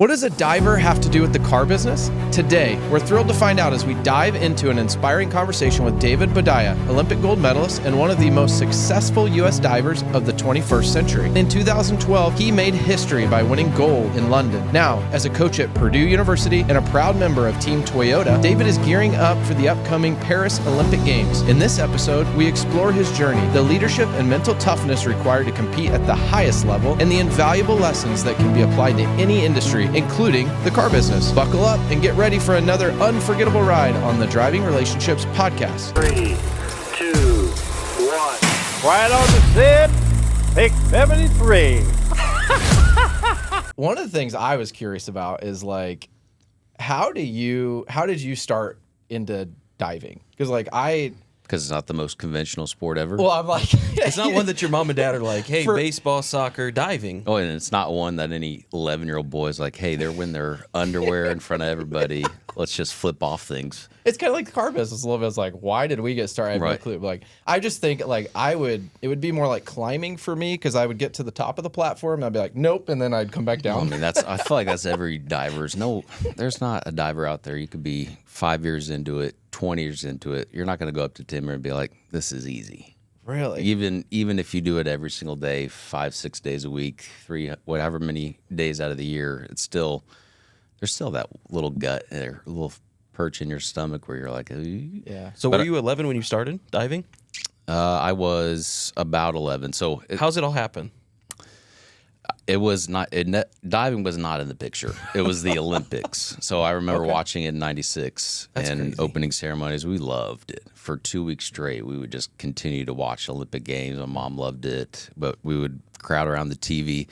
What does a diver have to do with the car business? Today, we're thrilled to find out as we dive into an inspiring conversation with David Boudia, Olympic gold medalist and one of the most successful U.S. divers of the 21st century. In 2012, he made history by winning gold in London. Now, as a coach at Purdue University and a proud member of Team Toyota, David is gearing up for the upcoming Paris Olympic Games. In this episode, we explore his journey, the leadership and mental toughness required to compete at the highest level, and the invaluable lessons that can be applied to any industry, including the car business. Buckle up and get ready for another unforgettable ride on the Driving Relationships podcast. 3, 2, 1. Quiet on the set, pick 73. One of the things I was curious about is like, how did you start into diving? Because Because it's not the most conventional sport ever. well, I'm like, It's not one that your mom and dad are like, hey, baseball, soccer, diving. Oh, and it's not one that any 11-year-old boy is like, hey, they're wearing their underwear in front of everybody. Let's just flip off things. it's kind of like the car business a little bit. It's like, why did we get started? I have no Right. clue. But like, I just think like it would be more like climbing for me because I would get to the top of the platform and I'd be like, nope, and then I'd come back I down. mean, I feel like that's every diver's. No, there's not a diver out there. You could be 5 years into it, 20 years into it. You're not going to go up to Timber and be like, this is easy. Really? Even if you do it every single day, 5-6 days a week, whatever many days out of the year, there's still that little gut there, a little perch in your stomach where you're like, Yeah. So were you 11 when you started diving? I was about 11. So How's it all happen? it was not diving was not in the picture. It was the Olympics. So I remember watching it in '96 and crazy. opening ceremonies. We loved it for 2 weeks straight. We would just continue to watch Olympic games. My mom loved it, but we would crowd around the TV.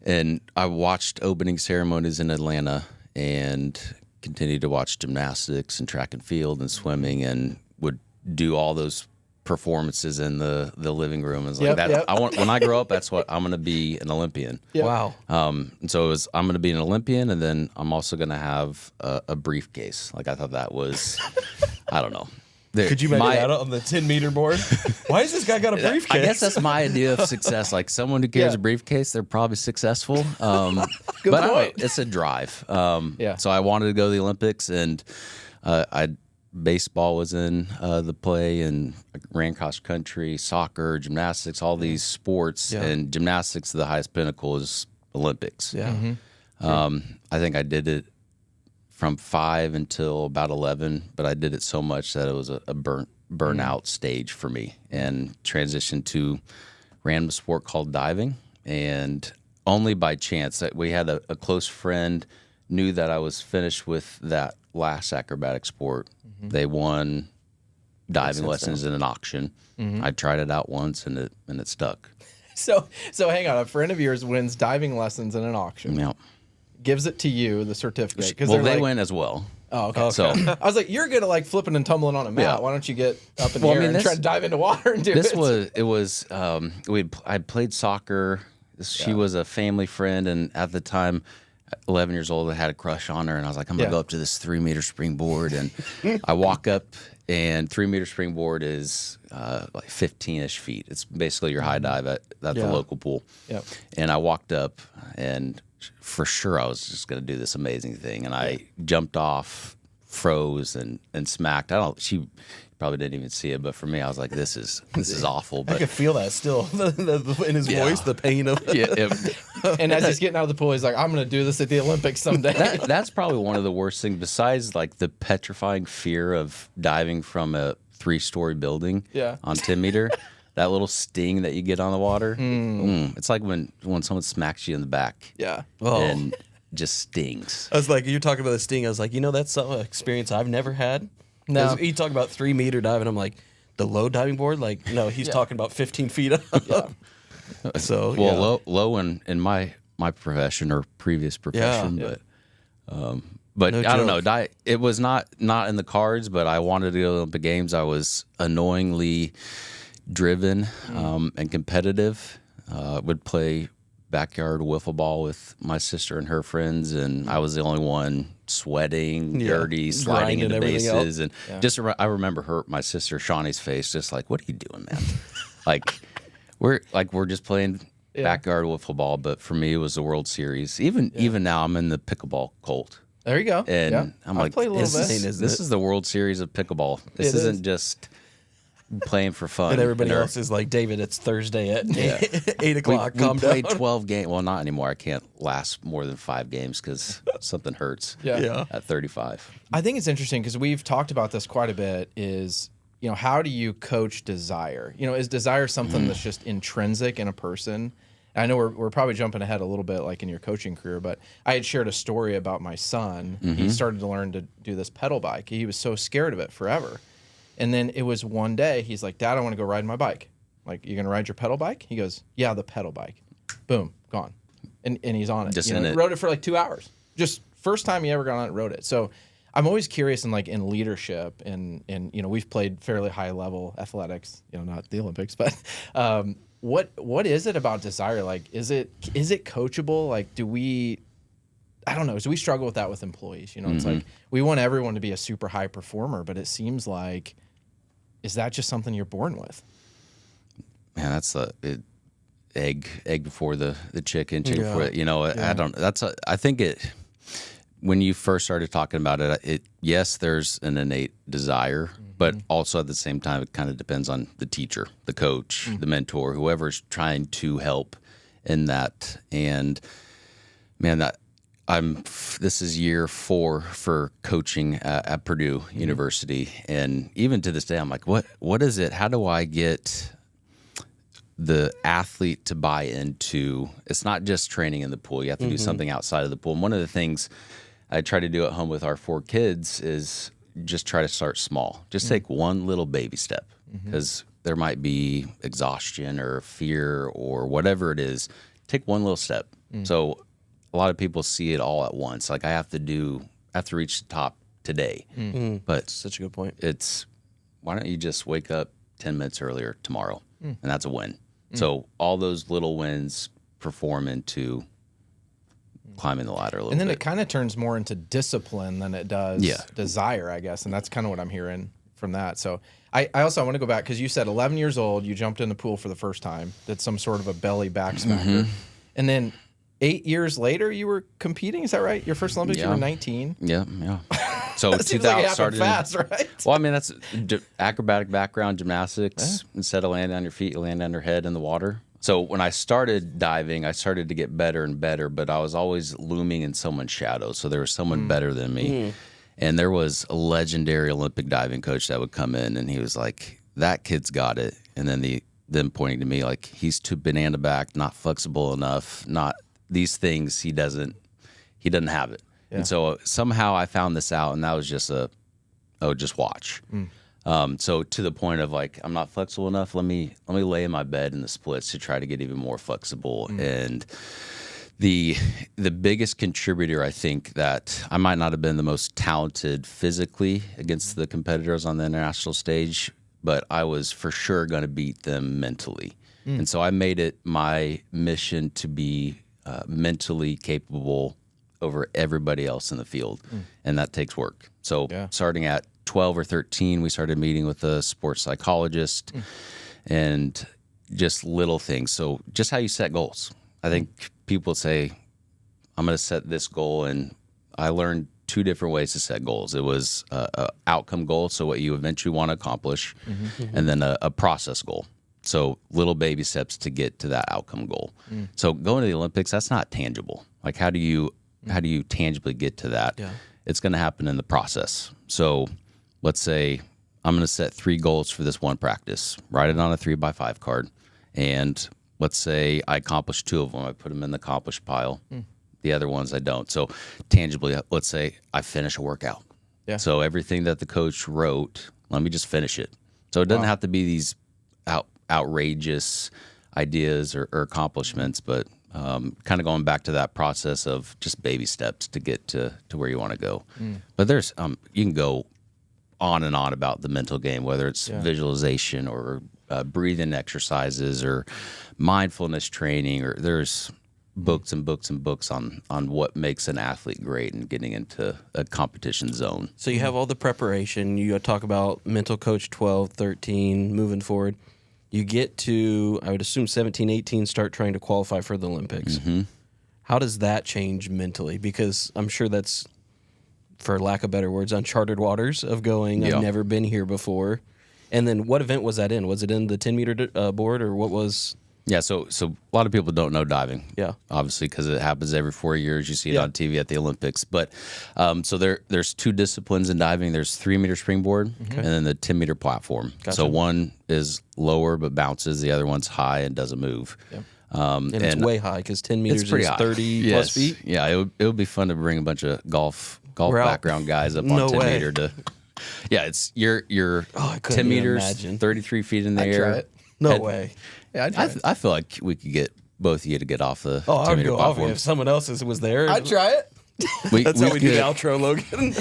And I watched opening ceremonies in Atlanta and continued to watch gymnastics and track and field and swimming and would do all those performances in the living room. It's like Yep. when I grow up, that's what I'm going to be, an Olympian. Yep. Wow. And so I'm going to be an Olympian, and then I'm also going to have a briefcase. Like I thought that was, I don't know. Could you make that on the 10-meter board? Why has this guy got a briefcase? I guess that's my idea of success. Like someone who carries Yeah. a briefcase, they're probably successful. Good But I don't know, point. it's a drive. Yeah. So I wanted to go to the Olympics, and baseball was in the play, and I ran cross country, soccer, gymnastics, all these sports. Yeah. And gymnastics, the highest pinnacle is Olympics. Yeah. I think I did it from 5 until about 11, but I did it so much that it was a burnout stage for me, and transitioned to random sport called diving. And only by chance that we had a close friend knew that I was finished with that last acrobatic sport. They won diving lessons in an auction. I tried it out once and it stuck. So hang on. A friend of yours wins diving lessons in an auction. Yeah. Gives it to you, the certificate. Well, they like, win as well. Oh, okay. So I was like, you're good at like flipping and tumbling on a mat. Yeah. Why don't you get up in Well, the I air mean, and try to dive into water and do it? I played soccer. She was a family friend, and at the time, 11 years old, I had a crush on her, and I was like, I'm gonna go up to this 3-meter springboard, and I walk up, and 3-meter springboard is like 15-ish feet. It's basically your high dive at the local pool. Yep. And I walked up, and for sure I was just gonna do this amazing thing, and I jumped off, froze, and smacked. She probably didn't even see it, but for me, I was like, this is awful. I But could feel that still in his voice, the pain of it. And as he's getting out of the pool, he's like, I'm going to do this at the Olympics someday. that's probably one of the worst things, besides like the petrifying fear of diving from a 3-story building on 10 meter. That little sting that you get on the water. It's like when someone smacks you in the back. Yeah. Oh. And just stings. I was like, you're talking about the sting. I was like, that's some experience I've never had. No. You talk about 3-meter diving. I'm like, the low diving board? Like, no, he's talking about 15 feet up. Yeah. So, Low in my profession or previous profession, but No I don't know. joke. It was not in the cards, but I wanted to go to the Olympic Games. I was annoyingly driven and competitive. Would play backyard wiffle ball with my sister and her friends, and I was the only one sweating, dirty, sliding Grinding into everything bases, and I remember my sister Shawnee's face, just like, "What are you doing, man?" We're just playing backyard wiffle ball, but for me, it was the World Series. Even now, I'm in the pickleball cult. There you go. And yeah. I'm I've like, played a little insane, bit. isn't this it? is the World Series of pickleball. This It isn't is. just playing for fun. And everybody they're- else is like, David, it's Thursday at 8 We o'clock. Calm played down. 12 games. Well, not anymore. I can't last more than 5 games because something hurts Yeah. at 35. I think it's interesting because we've talked about this quite a bit is, how do you coach desire? Is desire something that's just intrinsic in a person? I know we're probably jumping ahead a little bit like in your coaching career, but I had shared a story about my son. He started to learn to do this pedal bike. He was so scared of it forever. And then it was one day, he's like, Dad, I want to go ride my bike. Like, you going to ride your pedal bike? He goes, yeah, the pedal bike. Boom, gone. And he's on it. Just in it. Rode it for like 2 hours. Just first time he ever got on it, rode it. So I'm always curious in leadership and we've played fairly high level athletics, not the Olympics, but what is it about desire? Like, is it coachable? Like, do we struggle with that with employees? It's like we want everyone to be a super high performer, but it seems like, is that just something you're born with? Man, that's the egg before the chicken before I think it when you first started talking about it, yes, there's an innate desire, but also at the same time it kind of depends on the teacher, the coach, the mentor, whoever's trying to help in that. And man, this is year 4 for coaching at Purdue University, and even to this day, I'm like, what is it? How do I get the athlete to buy into? It's not just training in the pool. You have to do something outside of the pool. And one of the things I try to do at home with our 4 kids is just try to start small. Just take one little baby step, because there might be exhaustion or fear or whatever it is. Take one little step. So a lot of people see it all at once. Like, I have to reach the top today. But Such a good point. it's, why don't you just wake up 10 minutes earlier tomorrow? And that's a win. So all those little wins perform into climbing the ladder a little And then bit. it kind of turns more into discipline than it does desire, I guess. And that's kind of what I'm hearing from that. So I also want to go back, because you said 11 years old, you jumped in the pool for the first time, did some sort of a belly back smacker. And then 8 years later, you were competing. Is that right? Your first Olympics, you were 19. Yeah. So That seems like it happened started fast, right? Well, I mean, that's acrobatic background, gymnastics. Instead of landing on your feet, you land on your head in the water. So when I started diving, I started to get better and better, but I was always looming in someone's shadow. So there was someone better than me. And there was a legendary Olympic diving coach that would come in, and he was like, that kid's got it. And then pointing to me like, he's too banana back, not flexible enough, not these things. He doesn't have it. Yeah. And so somehow I found this out, and that was just just watch. So to the point of like, I'm not flexible enough. Let me lay in my bed in the splits to try to get even more flexible. And the biggest contributor, I think, that I might not have been the most talented physically against the competitors on the international stage, but I was for sure going to beat them mentally. And so I made it my mission to be mentally capable over everybody else in the field. And that takes work. So starting at 12 or 13, we started meeting with a sports psychologist and just little things. So just how you set goals. I think people say, I'm going to set this goal. And I learned 2 different ways to set goals. It was a outcome goal, so what you eventually want to accomplish, and then a process goal. So little baby steps to get to that outcome goal. So going to the Olympics, that's not tangible. Like, how do you tangibly get to that? Yeah. It's going to happen in the process. So let's say I'm going to set 3 goals for this one practice, write it on a 3x5 card. And let's say I accomplish 2 of them. I put them in the accomplished pile. The other ones I don't. So tangibly, let's say I finish a workout. Yeah. So everything that the coach wrote, let me just finish it. So it doesn't have to be these outrageous ideas or accomplishments, but kind of going back to that process of just baby steps to get to where you want to go. But there's you can go on and on about the mental game, whether it's visualization or breathing exercises or mindfulness training, or there's books and books and books on what makes an athlete great and getting into a competition zone. So you have all the preparation. You talk about mental coach 12, 13, moving forward. You get to, I would assume 17, 18, start trying to qualify for the Olympics. Mm-hmm. How does that change mentally? Because I'm sure that's, for lack of better words, uncharted waters of going, Yeah. I've never been here before. And then what event was that in? Was it in the 10-meter board, or what was... Yeah, so a lot of people don't know diving. Yeah. Obviously, because it happens every 4 years. You see it Yeah. on TV at the Olympics. But so there's two disciplines in diving. There's 3-meter springboard and then the 10-meter platform. Gotcha. So one is lower but bounces. The other one's high and doesn't move. Yeah. And it's way high because 10 meters It's pretty is high. 30 plus feet. Yeah, it would be fun to bring a bunch of golf We're out. background guys up No on 10 way. meter to. Yeah, it's you're I couldn't 10 even meters, imagine. 33 feet in the I'd air. try it. No Head- way. Yeah, I'd try it. I feel like we could get both of you to get off the Oh, I 10 would meter go off platform. if someone else was there. I'd try it. That's how we do the could- outro, Logan.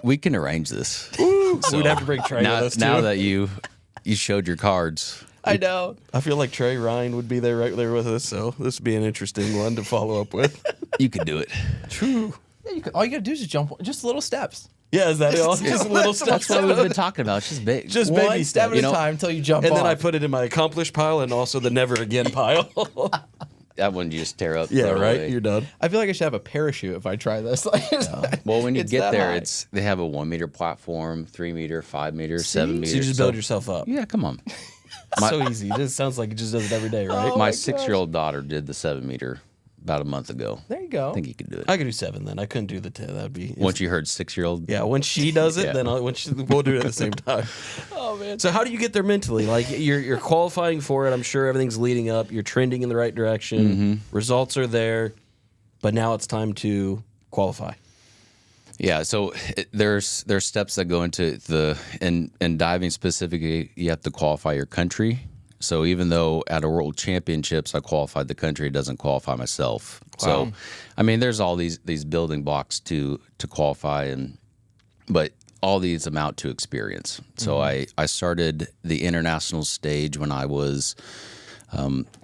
we can arrange this. We'd have to bring Trey now, with us, now too. that you showed your cards. I know. I feel like Trey Ryan would be there right there with us, so this would be an interesting one to follow up with. You could do it. True. Yeah, all you gotta do is just jump, just little steps. Yeah, is that all? Just little steps. That's what we've been talking about. It's just big. Just One baby step steps. at a time until you jump And off. then I put it in my accomplished pile and also the never again pile. That one you just tear up. Yeah, throw it right? away. You're done. I feel like I should have a parachute if I try this. Well, when you It's get that there, high. they have a 1 meter platform, 3 meter, 5 meter, 7 meters. So you just build yourself up. Yeah, come on. So easy. It just sounds like it just does it every day, right? Oh My my 6-year-old daughter did the 7 meter about a month ago. There you go. I think you could do it. I could do 7 then. I couldn't do the 10. That'd be... Once you heard 6-year-old. Yeah, when she does it, Yeah. then we'll do it at the same time. Oh man. So how do you get there mentally? Like you're qualifying for it. I'm sure everything's leading up. You're trending in the right direction. Results are there, but now it's time to qualify. Yeah, so there's steps that go into in diving specifically. You have to qualify your country. So even though at a world championships I qualified the country, it doesn't qualify myself. So, I mean, there's all these building blocks to qualify, but all these amount to experience. So I started the international stage when I was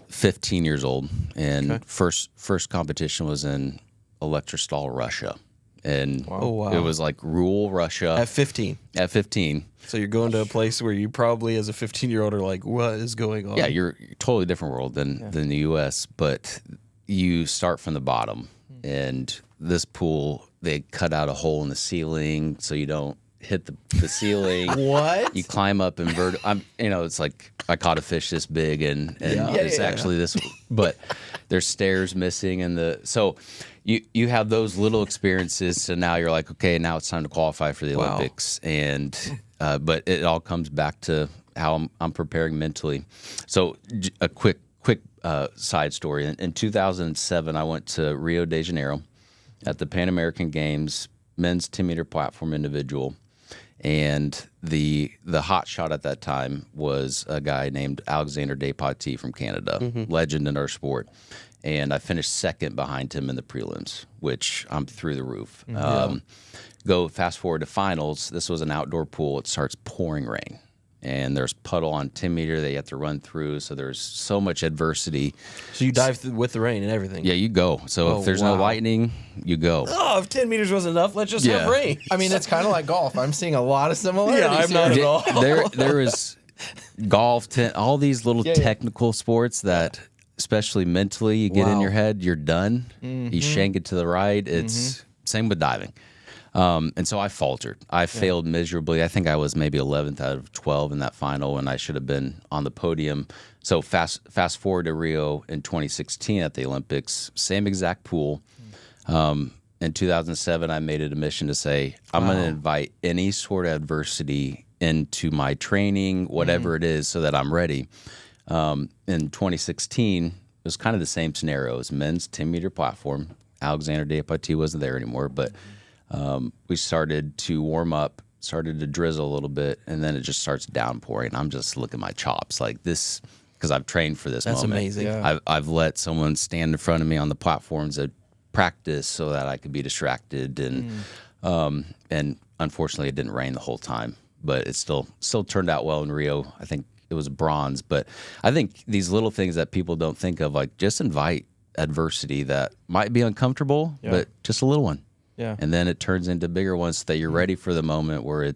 15 years old, and first competition was in Electrostal, Russia. And Oh, wow. it was like rural Russia At 15. at 15. So you're going to a place where you probably, as a 15-year-old, are like, what is going on? Yeah, you're totally different world than the U.S., but you start from the bottom. And this pool, they cut out a hole in the ceiling so you don't hit the ceiling. What? You climb up and it's like I caught a fish this big and it's actually this, but there's stairs missing so you have those little experiences. So now you're like, okay, now it's time to qualify for the Olympics. And, but it all comes back to how I'm preparing mentally. So a quick side story. In 2007, I went to Rio de Janeiro at the Pan American Games, men's 10-meter platform individual. And the hot shot at that time was a guy named Alexander Despatie from Canada, legend in our sport. And I finished second behind him in the prelims, which I'm through the roof. Go fast forward to finals. This was an outdoor pool. It starts pouring rain. And there's puddle on 10 meter that you have to run through. So there's so much adversity. So you dive with the rain and everything. Yeah, you go. So if there's no lightning, you go. Oh, if 10 meters wasn't enough, let's just have Yeah. rain. I mean, it's kind of like golf. I'm seeing a lot of similarities. Yeah, I'm not here. at all. There is golf, all these little technical sports that, especially mentally, you get in your head, you're done. You shank it to the right. It's same with diving. And so I faltered. I failed miserably. I think I was maybe 11th out of 12 in that final, and I should have been on the podium. So fast forward to Rio in 2016 at the Olympics, same exact pool. In 2007, I made it a mission to say, I'm going to invite any sort of adversity into my training, whatever it is, so that I'm ready. In 2016, it was kind of the same scenario. It was men's 10-meter platform. Alexander Despatie wasn't there anymore, but we started to warm up, started to drizzle a little bit, and then it just starts downpouring. I'm just looking at my chops like this because I've trained for this That's moment. amazing. Yeah. I've let someone stand in front of me on the platforms that practice so that I could be distracted, and unfortunately it didn't rain the whole time, but it still turned out well in Rio. I think it was bronze, but I think these little things that people don't think of, like just invite adversity that might be uncomfortable, but just a little one. Yeah. And then it turns into bigger ones so that you're ready for the moment where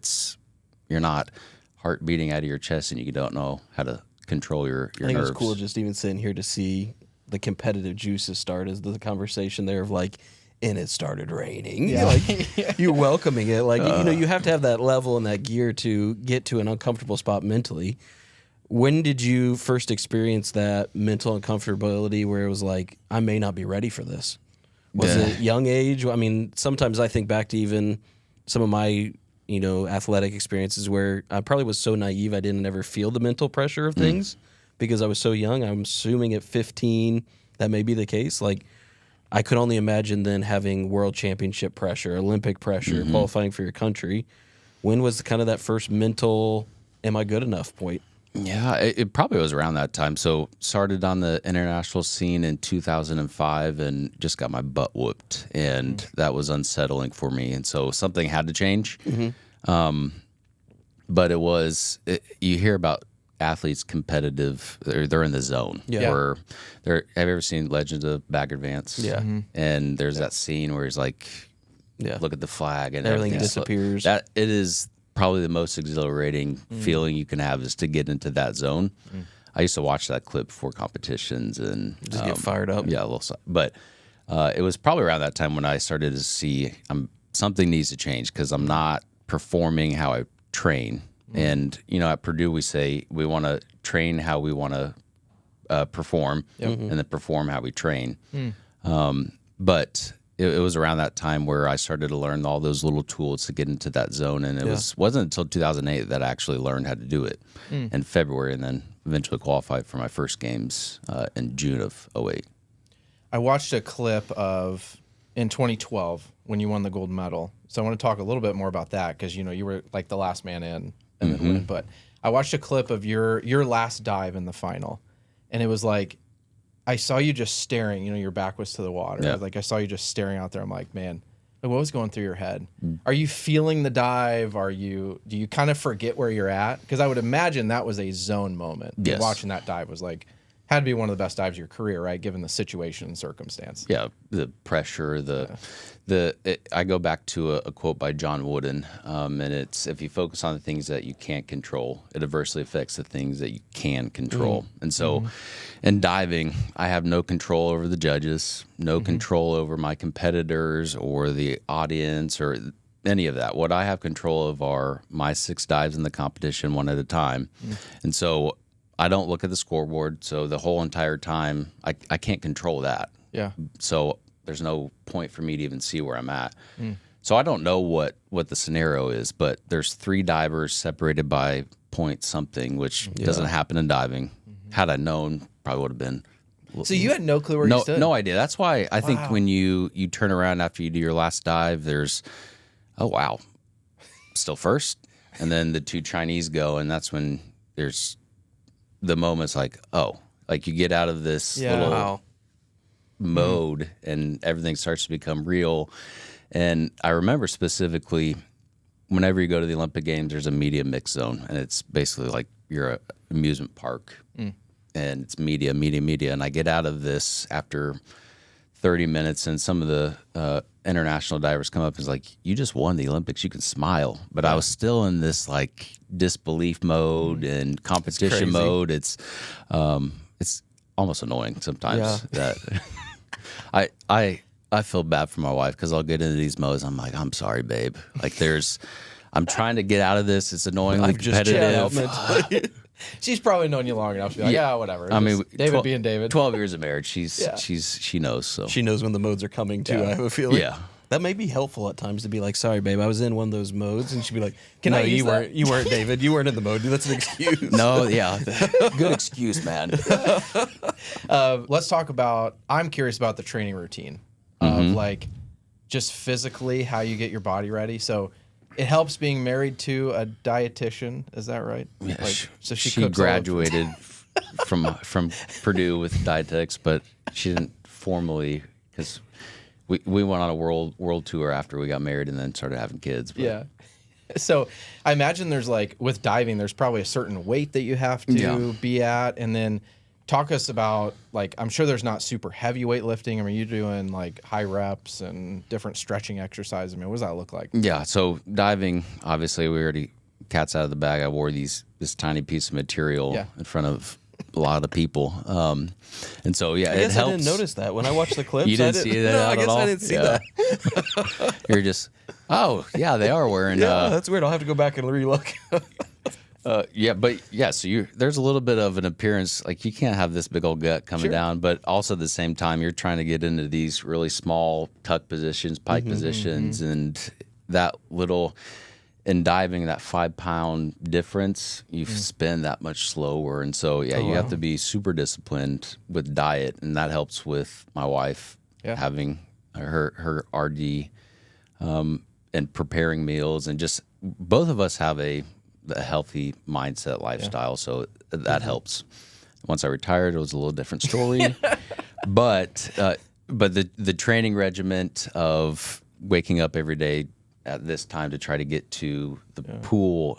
you're not heart beating out of your chest and you don't know how to control your I think nerves. it was cool just even sitting here to see the competitive juices start as the conversation there of like, and it started raining. Yeah. Like you're welcoming it. Like, you have to have that level and that gear to get to an uncomfortable spot mentally. When did you first experience that mental uncomfortability where it was like, I may not be ready for this? Was it young age? I mean, sometimes I think back to even some of my, athletic experiences where I probably was so naive I didn't ever feel the mental pressure of things because I was so young. I'm assuming at 15 that may be the case. Like, I could only imagine then having world championship pressure, Olympic pressure, qualifying for your country. When was kind of that first mental, am I good enough point? Yeah, it probably was around that time. So started on the international scene in 2005 and just got my butt whooped. And that was unsettling for me. And so something had to change. But you hear about athletes competitive, they're in the zone. Yeah. Where have you ever seen Legends of Baggard Vance? Yeah. And there's that scene where he's like, look at the flag and Everything everything disappears. That it is probably the most exhilarating feeling you can have is to get into that zone. I used to watch that clip before competitions and Just get fired up. Yeah, a little. But it was probably around that time when I started to see something needs to change because I'm not performing how I train. And at Purdue we say we want to train how we want to perform, and then perform how we train. But it was around that time where I started to learn all those little tools to get into that zone, and it wasn't until 2008 that I actually learned how to do it in February, and then eventually qualified for my first games in June of 2008. I watched a clip of in 2012 when you won the gold medal. So I want to talk a little bit more about that because you were like the last man in and then win. But I watched a clip of your last dive in the final, and it was like I saw you just staring. Your back was to the water. Yeah. Like I saw you just staring out there. I'm like, man, like, what was going through your head? Are you feeling the dive? Do you kind of forget where you're at? Because I would imagine that was a zone moment. Yes. Watching that dive was like. Had to be one of the best dives of your career, right? Given the situation and circumstance. Yeah, the pressure, I go back to a quote by John Wooden, and it's if you focus on the things that you can't control, it adversely affects the things that you can control. And so, in diving, I have no control over the judges, no control over my competitors or the audience or any of that. What I have control of are my 6 dives in the competition, one at a time, and so. I don't look at the scoreboard, so the whole entire time I can't control that. Yeah. So there's no point for me to even see where I'm at. So I don't know what the scenario is, but there's 3 divers separated by point something, which doesn't happen in diving. Had I known, probably would have been. So you had no clue where you stood? No idea. That's why I think when you turn around after you do your last dive, there's, oh wow, still first, and then the 2 Chinese go, and that's when there's. The moment's like, oh, like you get out of this little mode and everything starts to become real. And I remember specifically, whenever you go to the Olympic Games, there's a media mix zone, and it's basically like you're an amusement park, and it's media. And I get out of this after 30 minutes, and some of the international divers come up and is like, you just won the Olympics, you can smile. But I was still in this like disbelief mode and competition mode. It's almost annoying sometimes that I feel bad for my wife because I'll get into these modes. I'm like, I'm sorry, babe. Like I'm trying to get out of this. It's annoyingly competitive. She's probably known you long enough to be like, yeah, whatever. I mean, David being David. 12 years of marriage. She knows. So she knows when the modes are coming too. I have a feeling. Yeah. That may be helpful at times to be like, sorry, babe, I was in one of those modes, and she'd be like, Can I use you that? weren't. You weren't, David. You weren't in the mode. That's an excuse. No, yeah, good excuse, man. Let's talk about. I'm curious about the training routine of like just physically how you get your body ready. So. It helps being married to a dietitian. Is that right? Yeah, like, so she she cooks all the graduated from Purdue with dietetics, but she didn't formally because we went on a world tour after we got married and then started having kids. But. Yeah. So I imagine there's like with diving, there's probably a certain weight that you have to be at, and then talk us about like I'm sure there's not super heavy weightlifting. I mean, you're doing like high reps and different stretching exercises. I mean, what does that look like? Yeah. So diving, obviously, we already cat's out of the bag. I wore this tiny piece of material in front of a lot of people. And so, yeah, I it guess helps. I didn't notice that when I watched the clips. You didn't see that No, I at guess all? I didn't see Yeah. that. You're just, oh, yeah, they are wearing. Yeah, that's weird. I'll have to go back and relook. So there's a little bit of an appearance, like you can't have this big old gut coming down, but also at the same time, you're trying to get into these really small tuck positions, pike positions, and that little, in diving, that 5-pound difference, you spin that much slower. And so, you have to be super disciplined with diet, and that helps with my wife having her RD and preparing meals, and just both of us have a healthy mindset lifestyle, so that helps. Once I retired, it was a little different story, but the training regiment of waking up every day at this time to try to get to the pool,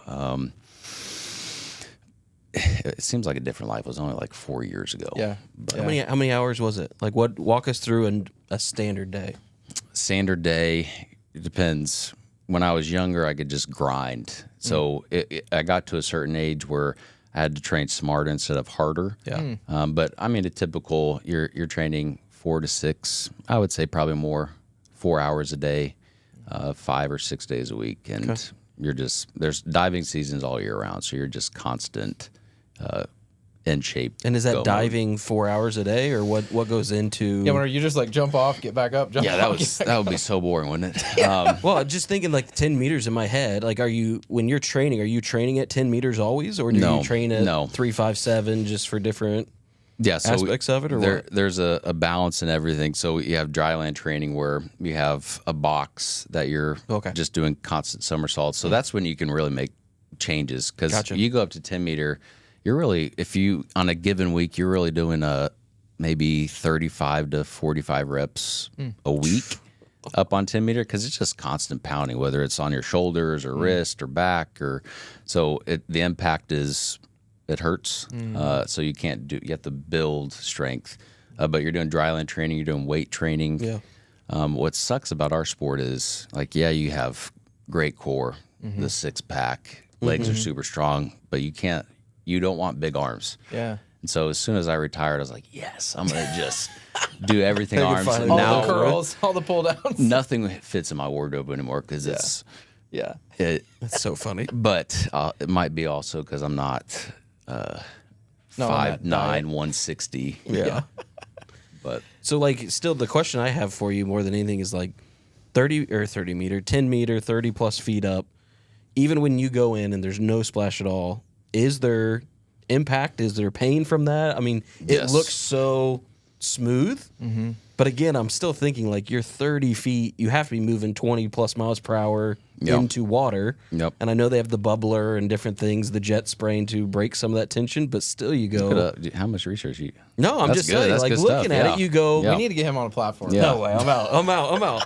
it seems like a different life. It was only like 4 years ago. But How many hours was it? Like, what? Walk us through a standard day. Standard day, it depends. When I was younger, I could just grind. So I got to a certain age where I had to train smarter instead of harder. Yeah. But I mean, a typical, you're training 4 to 6. I would say probably more, 4 hours a day, 5 or 6 days a week, and there's diving seasons all year round, so you're just constant in shape. And is that going. diving 4 hours a day, or what goes into? Yeah, when you just like jump off, get back up, jump off. That would be so boring, wouldn't it? Well, just thinking like 10 meters in my head. Like, when you're training, are you training at 10 meters always, or do you train at 3, 5, 7 just for different aspects of it, or what? There's a balance in everything. So you have dryland training where you have a box that you're just doing constant somersaults. So that's when you can really make changes, because you go up to 10 meter. You're really, if you, on a given week, you're really doing maybe 35 to 45 reps a week up on 10 meter, because it's just constant pounding, whether it's on your shoulders or wrist or back, so the impact it hurts. So you have to build strength. But you're doing dryland training, you're doing weight training. Yeah. What sucks about our sport is, like, you have great core, the 6-pack, legs are super strong, but you don't want big arms. Yeah. And so as soon as I retired, I was like, yes, I'm going to just do everything arms. And All now the curls, all the pull downs. nothing fits in my wardrobe anymore, because it's That's so funny. But it might be also because I'm not 5'9", 160. Yeah. But So, like, still the question I have for you more than anything is, like, 30 meter, 10 meter, 30 plus feet up. Even when you go in and there's no splash at all, is there impact? Is there pain from that? I mean, it looks so smooth, but again, I'm still thinking, like, you're 30 feet, you have to be moving 20 plus miles per hour into water. Yep. And I know they have the bubbler and different things, the jet spraying to break some of that tension, but still you go. How much research you? No, I'm That's just good. saying, That's like, good looking stuff. at it, you go, Yeah. We need to get him on a platform. Yeah. no way, I'm out.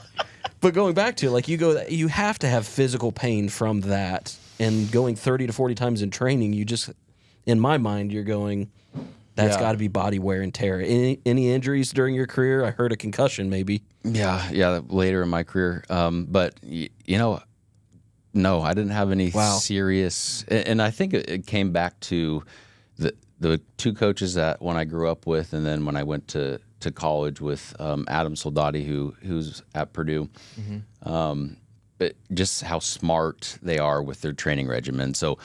But going back to, like, you have to have physical pain from that, and going 30 to 40 times in training, you just, in my mind, you're going, that's got to be body wear and tear. Any injuries during your career? I heard a concussion, maybe. Yeah, later in my career. But no, I didn't have any serious. And I think it came back to the two coaches that when I grew up with, and then when I went to college with Adam Soldati, who's at Purdue. But just how smart they are with their training regimen. So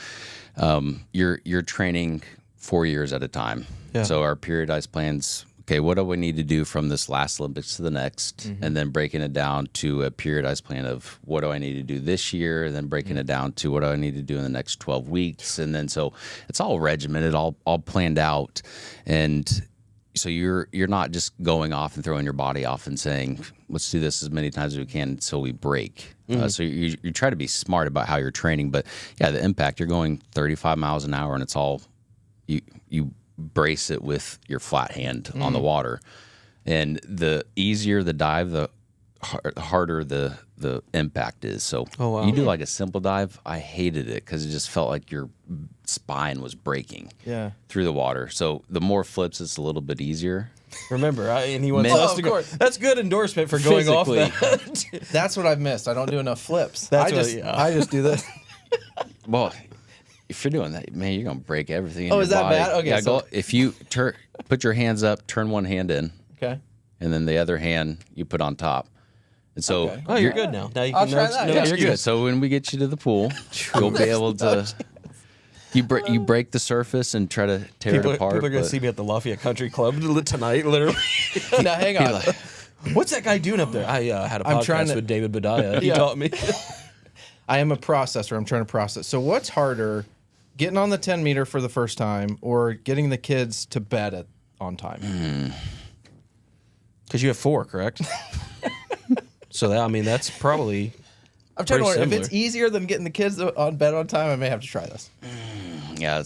you're training 4 years at a time. Yeah. So our periodized plans, okay, what do we need to do from this last Olympics to the next? And then breaking it down to a periodized plan of what do I need to do this year, and then breaking it down to what do I need to do in the next 12 weeks. And then so it's all regimented, all planned out. And so you're not just going off and throwing your body off and saying, let's do this as many times as we can until we break. So you try to be smart about how you're training. But, the impact, you're going 35 miles an hour, and it's all you brace it with your flat hand on the water. And the easier the dive, the harder the impact is. So you do like a simple dive, I hated it because it just felt like your spine was breaking through the water. So the more flips, it's a little bit easier. Remember, and he wants Man- us Oh, to of go. course. That's good endorsement for going off Physically. that. That's what I've missed. I don't do enough flips. That's I what- just yeah. I just do this. Well, if you're doing that, man, you're gonna break everything. In Oh, your is that body. bad? Okay, Yeah, so- go. If you put your hands up, turn one hand in, Okay. and then the other hand you put on top. And so Okay. Oh, you're good now. Now you I'll can try no, that. no Yeah, you're excuse. good. So when we get you to the pool, you'll be able to. You break the surface and try to tear People it apart. are going to but- see me at the Lafayette Country Club tonight, literally. Now, hang on. What's that guy doing up there? I had a I'm podcast trying to- with David Boudia. He Yeah. taught me. I am a processor. I'm trying to process. So what's harder, getting on the 10 meter for the first time or getting the kids to bed on time? Because you have 4, correct? So that's probably. I'm trying to Pretty wonder, if it's similar. easier than getting the kids on bed on time, I may have to try this. Yeah,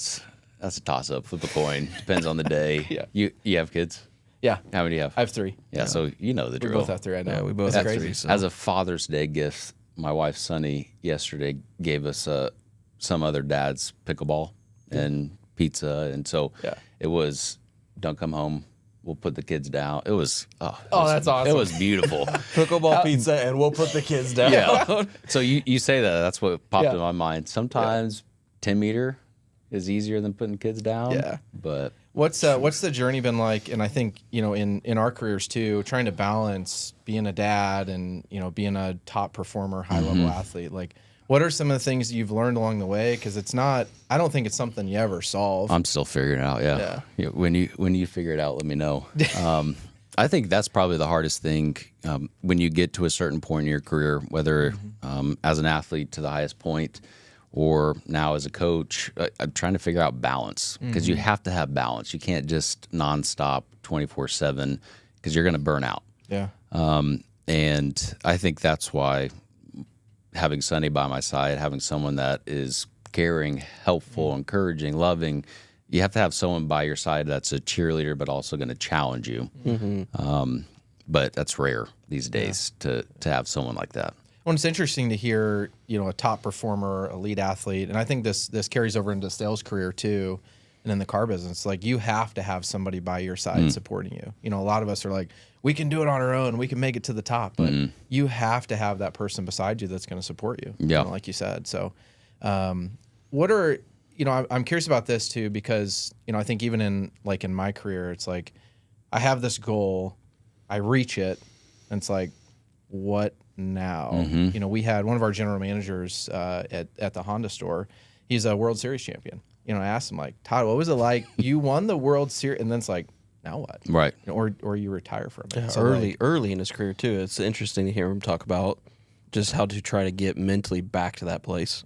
that's a toss up. Flip a coin. Depends on the day. Yeah. You have kids? Yeah. How many do you have? I have 3. Yeah, so you know the We drill. both have 3, I know. Yeah, we both That's have crazy. 3. So. As a Father's Day gift, my wife Sunny yesterday gave us some other dad's pickleball and pizza, and so Yeah. it was don't come home. We'll put the kids down. It was that's awesome. It was beautiful. Pickleball pizza, and we'll put the kids down. Yeah. So you say that. That's what popped Yeah. in my mind. Sometimes 10 meter is easier than putting kids down. Yeah. But What's the journey been like? And I think, in our careers too, trying to balance being a dad and, being a top performer, high level athlete. Like, what are some of the things you've learned along the way? Because I don't think it's something you ever solve. I'm still figuring it out. Yeah. When you figure it out, let me know. I think that's probably the hardest thing when you get to a certain point in your career, whether as an athlete to the highest point or now as a coach. I'm trying to figure out balance because you have to have balance. You can't just nonstop 24/7 because you're going to burn out. Yeah. And I think that's why having Sonny by my side, having someone that is caring, helpful, encouraging, loving, you have to have someone by your side that's a cheerleader, but also going to challenge you. But that's rare these days to have someone like that. Well, it's interesting to hear, a top performer, elite athlete, and I think this carries over into sales career too, and in the car business. Like, you have to have somebody by your side supporting you. A lot of us are like, we can do it on our own, we can make it to the top, but you have to have that person beside you that's going to support you. Yeah. Like you said. So, what are I'm curious about this too because I think even in my career, it's like I have this goal, I reach it, and it's like, what now? We had one of our general managers at the Honda store. He's a World Series champion. I asked him, like, Todd, what was it like? You won the World Series, and then it's like, now what? Right. Or you retire from it. Yeah, So, early in his career too. It's interesting to hear him talk about just how to try to get mentally back to that place.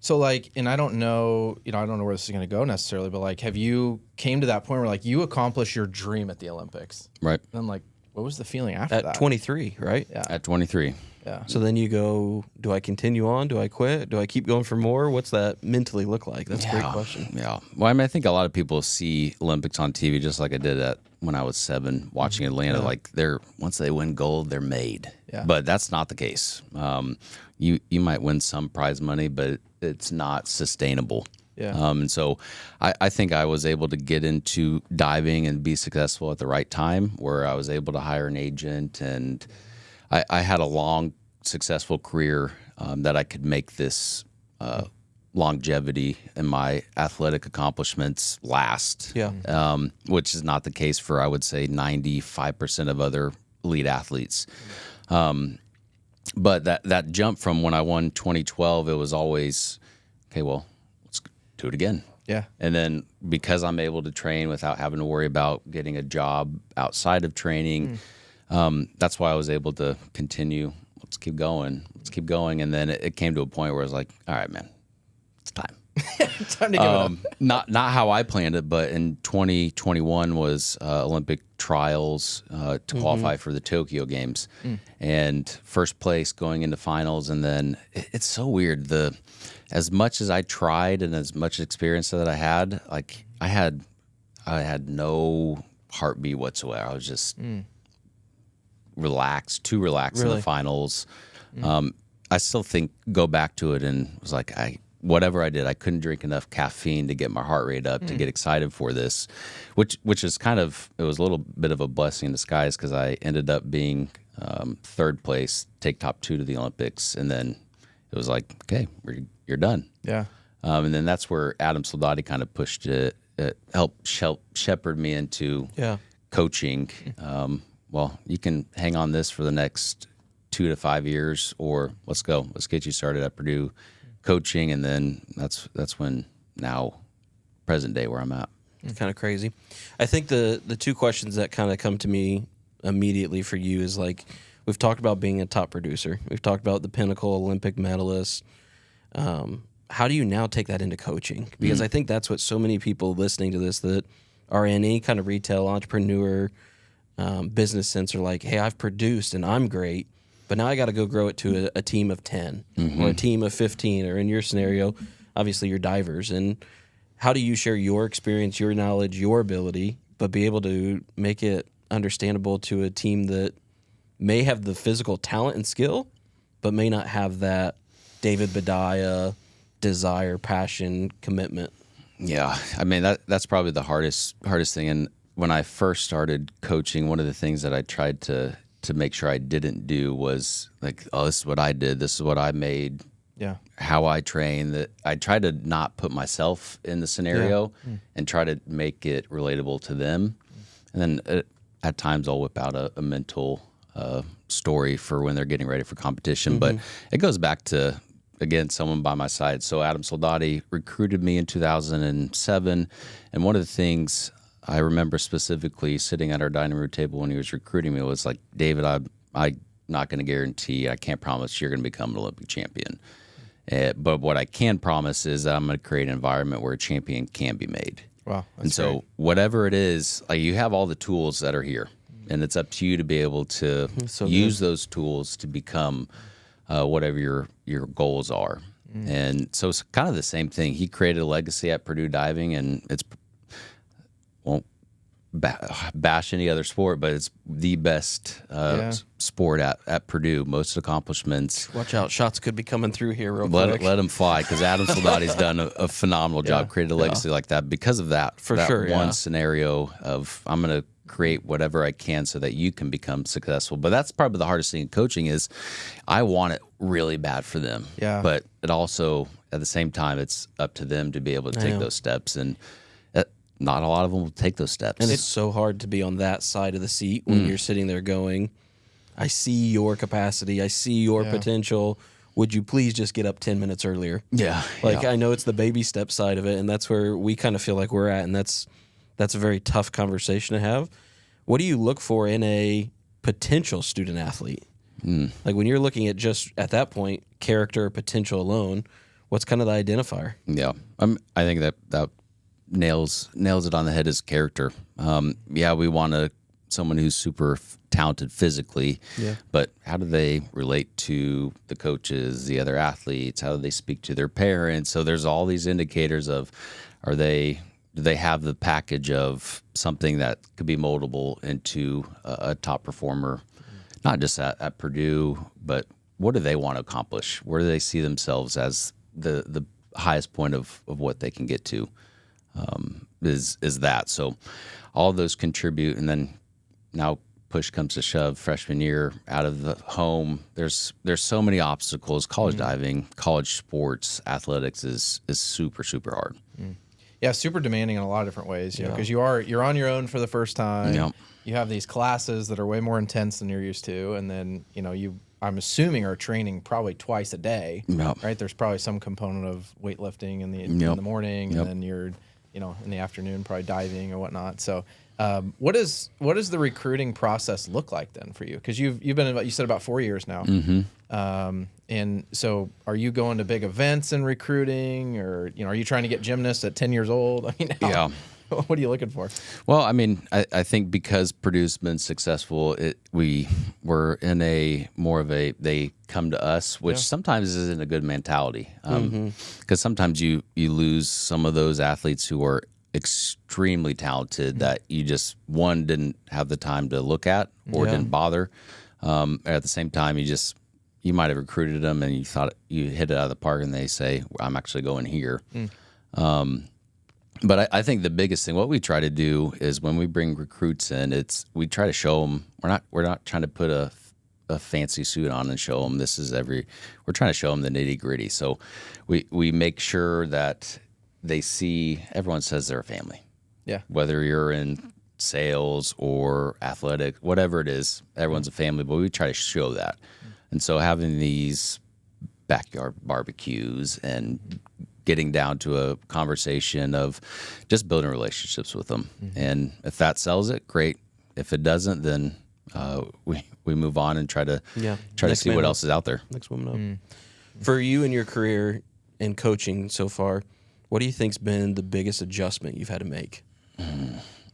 So and I don't know, I don't know where this is going to go necessarily, but have you came to that point where you accomplish your dream at the Olympics? Right. And I'm like, what was the feeling after At that? 23, right? Yeah. At 23. Yeah. So then you go, do I continue on? Do I quit? Do I keep going for more? What's that mentally look like? That's a great question. Yeah. Well, I think a lot of people see Olympics on TV just like I did when I was 7 watching Atlanta. Like once they win gold, they're made. Yeah. But that's not the case. You might win some prize money, but it's not sustainable. Yeah. And so I think I was able to get into diving and be successful at the right time where I was able to hire an agent and I had a long, successful career that I could make this longevity in my athletic accomplishments last. Yeah. Which is not the case for, I would say, 95% of other elite athletes. But that jump from when I won 2012, it was always, okay, well, let's do it again. Yeah. And then because I'm able to train without having to worry about getting a job outside of training, that's why I was able to continue. Let's keep going. And then it came to a point where I was like, all right, man, it's time. Time to give it up. Not how I planned it, but in 2021 was Olympic trials to qualify for the Tokyo Games, and first place going into finals. And then it's so weird. As much as I tried and as much experience that I had, I had no heartbeat whatsoever. I was just too relaxed in Really? the finals. I still go back to it and was like, whatever I did, I couldn't drink enough caffeine to get my heart rate up to get excited for this, which is it was a little bit of a blessing in disguise because I ended up being third place, take top 2 to the Olympics, and then it was like, okay, you're done. Yeah. And then that's where Adam Soldati kind of pushed it, helped shepherd me into coaching. Well, you can hang on this for the next 2 to 5 years, or let's go. Let's get you started at Purdue coaching, and then that's when now present day where I'm at. Kind of crazy. I think the two questions that kind of come to me immediately for you is like, we've talked about being a top producer. We've talked about the pinnacle Olympic medalist. How do you now take that into coaching? Because I think that's what so many people listening to this that are in any kind of retail entrepreneur business sense are like, hey, I've produced and I'm great, but now I got to go grow it to a team of 10 or a team of 15, or in your scenario, obviously you're divers. And how do you share your experience, your knowledge, your ability, but be able to make it understandable to a team that may have the physical talent and skill, but may not have that David Boudia desire, passion, commitment? Yeah, I mean that's probably the hardest thing. And when I first started coaching, one of the things that I tried to make sure I didn't do was like, oh, this is what I did, this is what I made, how I train. That I tried to not put myself in the scenario and try to make it relatable to them. And then at times I'll whip out a mental story for when they're getting ready for competition. But it goes back to, again, someone by my side. So Adam Soldati recruited me in 2007. And one of the things I remember specifically sitting at our dining room table when he was recruiting me was like, David, I'm not going to guarantee, I can't promise you're going to become an Olympic champion. But what I can promise is that I'm going to create an environment where a champion can be made. Wow. And so great. whatever it is, like, you have all the tools that are here, and it's up to you to be able to use those tools to become whatever your goals are. And so it's kind of the same thing. He created a legacy at Purdue diving, and it's, won't bash any other sport, but it's the best sport at Purdue. Most accomplishments. Watch out, shots could be coming through here real quick. Let him fly, because Adam Soldati's done a phenomenal job, created a legacy like that because of that. One scenario of, I'm going to create whatever I can so that you can become successful. But that's probably the hardest thing in coaching is I want it really bad for them. Yeah. But it also, at the same time, it's up to them to be able to take those steps. And not a lot of them will take those steps. And it's so hard to be on that side of the seat when you're sitting there going, I see your capacity, I see your potential. Would you please just get up 10 minutes earlier? Yeah. I know it's the baby step side of it, and that's where we kind of feel like we're at, and that's a very tough conversation to have. What do you look for in a potential student athlete? Like, when you're looking at just, at that point, character or potential alone, what's kind of the identifier? Yeah. I think that nails it on the head is character. We want someone who's super talented physically, but how do they relate to the coaches, the other athletes? How do they speak to their parents? So there's all these indicators of, do they have the package of something that could be moldable into a top performer, not just at Purdue, but what do they want to accomplish? Where do they see themselves as the highest point of what they can get to? Is that. So all of those contribute, and then now push comes to shove, freshman year out of the home, there's so many obstacles. College diving, college sports, athletics is super, super hard. Yeah, super demanding in a lot of different ways, because you're on your own for the first time. Yep. You have these classes that are way more intense than you're used to, and then I'm assuming are training probably twice a day. Yep. Right? There's probably some component of weightlifting in the morning, and then you're in the afternoon probably diving or whatnot. So what does the recruiting process look like then for you? Because you've been you said about 4 years now. And so are you going to big events in recruiting, or are you trying to get gymnasts at 10 years old? I mean, what are you looking for? Well, I mean, I think because Purdue's been successful, we were in they come to us, which sometimes isn't a good mentality. Because sometimes you lose some of those athletes who are extremely talented that you just, one, didn't have the time to look at or didn't bother. At the same time, you might have recruited them and you thought you hit it out of the park, and they say, I'm actually going here. But I think the biggest thing, what we try to do is when we bring recruits in, we try to show them we're not trying to put a a fancy suit on and show them we're trying to show them the nitty gritty. So we make sure that they see, everyone says they're a family. Yeah. Whether you're in sales or athletic, whatever it is, everyone's a family, but we try to show that. And so having these backyard barbecues and getting down to a conversation of just building relationships with them. And if that sells it, great. If it doesn't, then we move on and try to see what else is out there. Next woman up. For you and your career in coaching so far, what do you think's been the biggest adjustment you've had to make?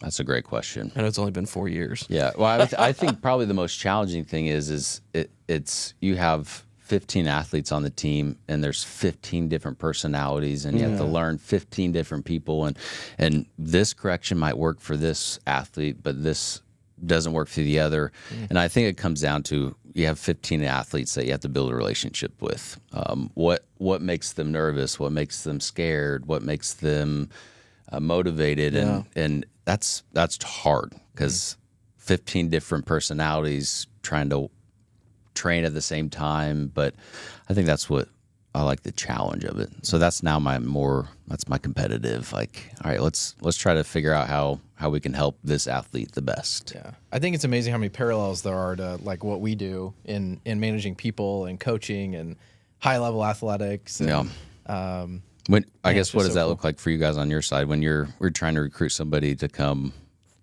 That's a great question. I know it's only been 4 years. Yeah. Well, I think probably the most challenging thing is it's you have 15 athletes on the team, and there's 15 different personalities, and you have to learn 15 different people, and this correction might work for this athlete, but this doesn't work for the other. And I think it comes down to you have 15 athletes that you have to build a relationship with. What makes them nervous? What makes them scared? What makes them motivated? And that's hard because 15 different personalities trying to train at the same time, but I think that's what I like, the challenge of it. So that's now that's my competitive, like, all right, let's try to figure out how we can help this athlete the best. Yeah. I think it's amazing how many parallels there are to like what we do in managing people and coaching and high level athletics. And, What does that look like for you guys on your side when we're trying to recruit somebody to come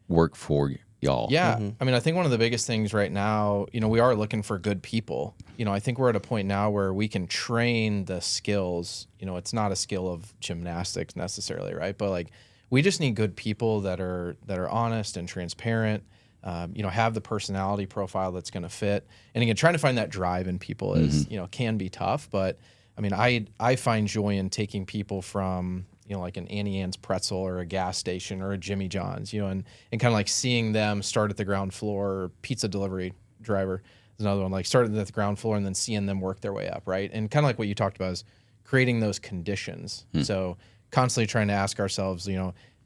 work for y'all? Yeah. I mean, I think one of the biggest things right now, we are looking for good people. I think we're at a point now where we can train the skills. It's not a skill of gymnastics necessarily, right? But like, we just need good people that are honest and transparent, have the personality profile that's going to fit. And again, trying to find that drive in people is, can be tough. But I mean, I find joy in taking people from, like an Annie Ann's pretzel or a gas station or a Jimmy John's, and kind of like seeing them start at the ground floor, or pizza delivery driver is another one, like starting at the ground floor and then seeing them work their way up, right? And kind of like what you talked about is creating those conditions. So constantly trying to ask ourselves,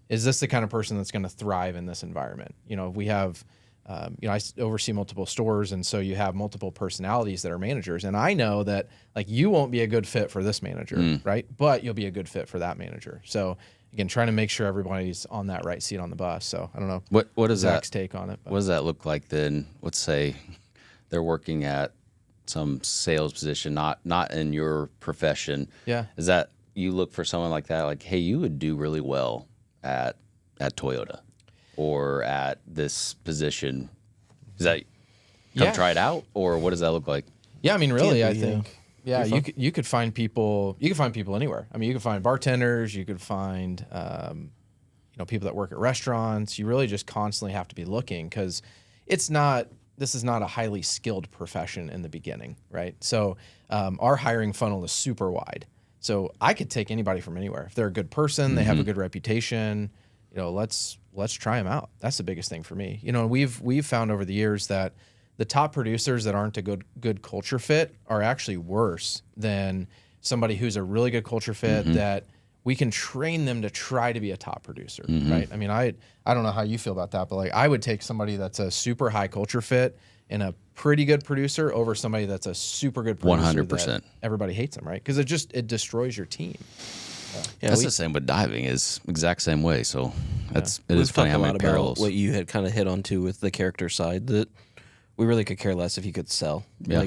is this the kind of person that's going to thrive in this environment? We have, I oversee multiple stores, and so you have multiple personalities that are managers. And I know that like you won't be a good fit for this manager, right? But you'll be a good fit for that manager. So again, trying to make sure everybody's on that right seat on the bus. So I don't know what is Zach's that take on it. But. What does that look like then? Let's say they're working at some sales position, not in your profession. Yeah. Is that you look for someone like that? Like, hey, you would do really well at Toyota or at this position. Is that come try it out, or what does that look like? Yeah, I mean, really, I think. Yeah, you could find people. You could find people anywhere. I mean, you could find bartenders. You could find, people that work at restaurants. You really just constantly have to be looking because this is not a highly skilled profession in the beginning, right? So our hiring funnel is super wide. So I could take anybody from anywhere if they're a good person, they have a good reputation. Let's try them out. That's the biggest thing for me. We've found over the years that the top producers that aren't a good culture fit are actually worse than somebody who's a really good culture fit that we can train them to try to be a top producer, right? I mean, I don't know how you feel about that, but like I would take somebody that's a super high culture fit and a pretty good producer over somebody that's a super good producer 100%. that everybody hates them, right? Because it destroys your team. Yeah, that's the same with diving, is exact same way. So it is funny how many parallels. What you had kind of hit on too with the character side, that we really could care less if you could sell. Yeah.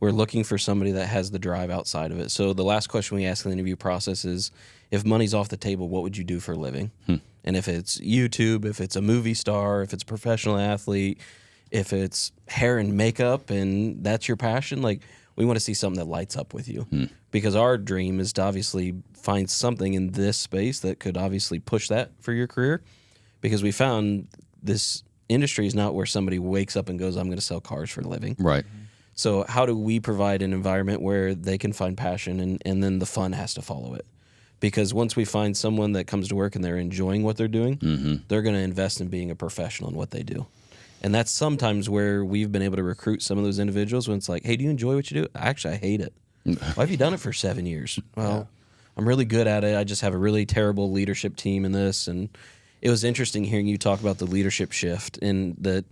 We're looking for somebody that has the drive outside of it. So the last question we ask in the interview process is, if money's off the table, what would you do for a living? And if it's YouTube, if it's a movie star, if it's a professional athlete, if it's hair and makeup and that's your passion, like we want to see something that lights up with you. Because our dream is to obviously find something in this space that could obviously push that for your career. Because we found this industry is not where somebody wakes up and goes, I'm going to sell cars for a living. Right. So how do we provide an environment where they can find passion and then the fun has to follow it? Because once we find someone that comes to work and they're enjoying what they're doing, they're going to invest in being a professional in what they do. And that's sometimes where we've been able to recruit some of those individuals when it's like, hey, do you enjoy what you do? Actually, I hate it. Why have you done it for 7 years? Well, I'm really good at it. I just have a really terrible leadership team in this. And it was interesting hearing you talk about the leadership shift and that